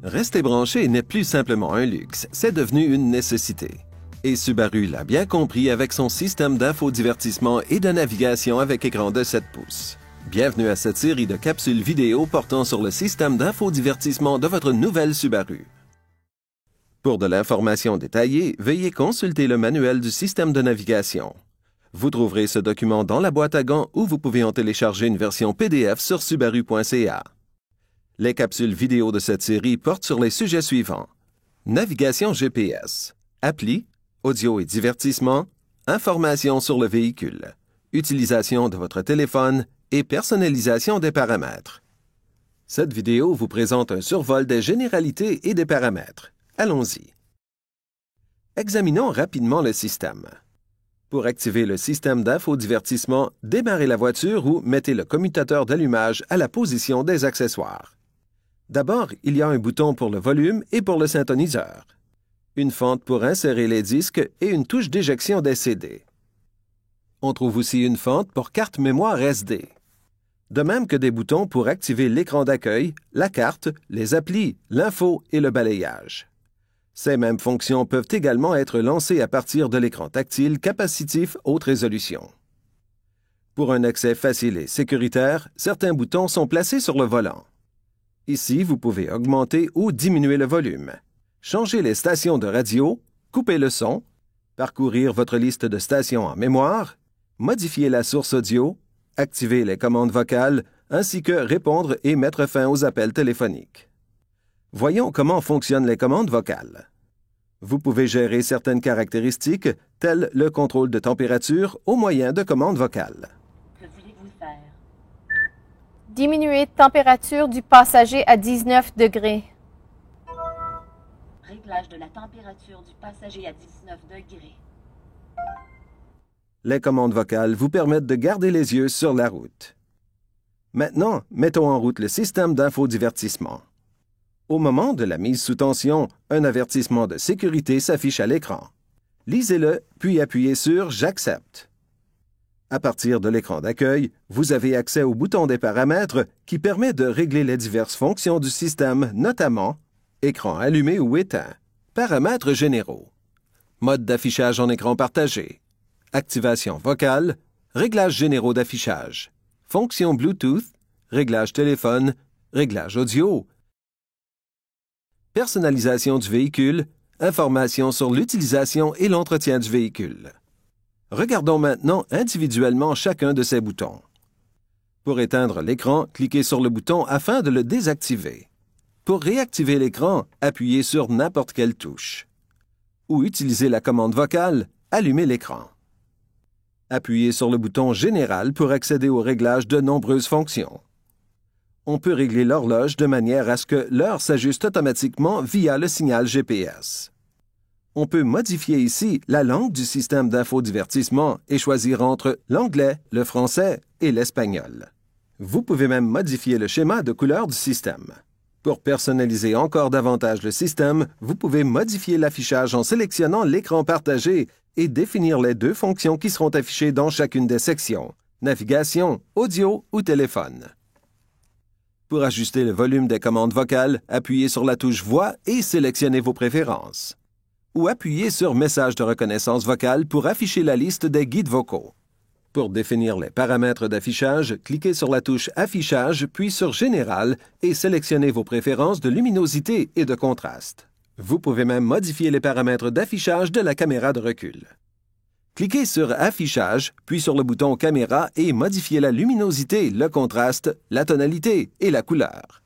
Rester branché n'est plus simplement un luxe, c'est devenu une nécessité. Et Subaru l'a bien compris avec son système d'infodivertissement et de navigation avec écran de 7 pouces. Bienvenue à cette série de capsules vidéo portant sur le système d'infodivertissement de votre nouvelle Subaru. Pour de l'information détaillée, veuillez consulter le manuel du système de navigation. Vous trouverez ce document dans la boîte à gants ou vous pouvez en télécharger une version PDF sur subaru.ca. Les capsules vidéo de cette série portent sur les sujets suivants: navigation GPS, appli, audio et divertissement, information sur le véhicule, utilisation de votre téléphone et personnalisation des paramètres. Cette vidéo vous présente un survol des généralités et des paramètres. Allons-y. Examinons rapidement le système. Pour activer le système d'infodivertissement, démarrez la voiture ou mettez le commutateur d'allumage à la position des accessoires. D'abord, il y a un bouton pour le volume et pour le synthoniseur, une fente pour insérer les disques et une touche d'éjection des CD. On trouve aussi une fente pour carte mémoire SD. De même que des boutons pour activer l'écran d'accueil, la carte, les applis, l'info et le balayage. Ces mêmes fonctions peuvent également être lancées à partir de l'écran tactile capacitif haute résolution. Pour un accès facile et sécuritaire, certains boutons sont placés sur le volant. Ici, vous pouvez augmenter ou diminuer le volume, changer les stations de radio, couper le son, parcourir votre liste de stations en mémoire, modifier la source audio, activer les commandes vocales, ainsi que répondre et mettre fin aux appels téléphoniques. Voyons comment fonctionnent les commandes vocales. Vous pouvez gérer certaines caractéristiques, telles le contrôle de température, au moyen de commandes vocales. Que voulez-vous faire? Diminuer température du passager à 19 degrés. Réglage de la température du passager à 19 degrés. Les commandes vocales vous permettent de garder les yeux sur la route. Maintenant, mettons en route le système d'infodivertissement. Au moment de la mise sous tension, un avertissement de sécurité s'affiche à l'écran. Lisez-le, puis appuyez sur « J'accepte ». À partir de l'écran d'accueil, vous avez accès au bouton des paramètres qui permet de régler les diverses fonctions du système, notamment écran allumé ou éteint, paramètres généraux, mode d'affichage en écran partagé, activation vocale, réglages généraux d'affichage, fonction Bluetooth, réglage téléphone, réglage audio, personnalisation du véhicule, informations sur l'utilisation et l'entretien du véhicule. Regardons maintenant individuellement chacun de ces boutons. Pour éteindre l'écran, cliquez sur le bouton afin de le désactiver. Pour réactiver l'écran, appuyez sur n'importe quelle touche. Ou utilisez la commande vocale « Allumez l'écran ». Appuyez sur le bouton « Général » pour accéder aux réglages de nombreuses fonctions. On peut régler l'horloge de manière à ce que l'heure s'ajuste automatiquement via le signal GPS. On peut modifier ici la langue du système d'infodivertissement et choisir entre l'anglais, le français et l'espagnol. Vous pouvez même modifier le schéma de couleur du système. Pour personnaliser encore davantage le système, vous pouvez modifier l'affichage en sélectionnant l'écran partagé et définir les deux fonctions qui seront affichées dans chacune des sections: navigation, audio ou téléphone. Pour ajuster le volume des commandes vocales, appuyez sur la touche Voix et sélectionnez vos préférences. Ou appuyez sur Message de reconnaissance vocale pour afficher la liste des guides vocaux. Pour définir les paramètres d'affichage, cliquez sur la touche Affichage puis sur Général et sélectionnez vos préférences de luminosité et de contraste. Vous pouvez même modifier les paramètres d'affichage de la caméra de recul. Cliquez sur Affichage, puis sur le bouton Caméra et modifiez la luminosité, le contraste, la tonalité et la couleur.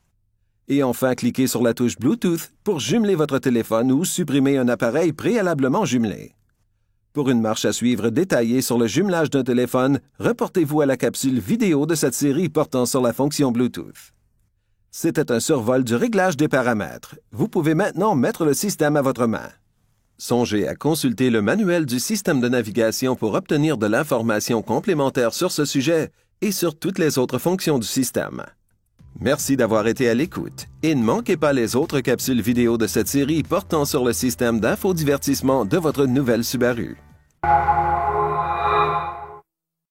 Et enfin, cliquez sur la touche Bluetooth pour jumeler votre téléphone ou supprimer un appareil préalablement jumelé. Pour une marche à suivre détaillée sur le jumelage d'un téléphone, reportez-vous à la capsule vidéo de cette série portant sur la fonction Bluetooth. C'était un survol du réglage des paramètres. Vous pouvez maintenant mettre le système à votre main. Songez à consulter le manuel du système de navigation pour obtenir de l'information complémentaire sur ce sujet et sur toutes les autres fonctions du système. Merci d'avoir été à l'écoute et ne manquez pas les autres capsules vidéo de cette série portant sur le système d'infodivertissement de votre nouvelle Subaru.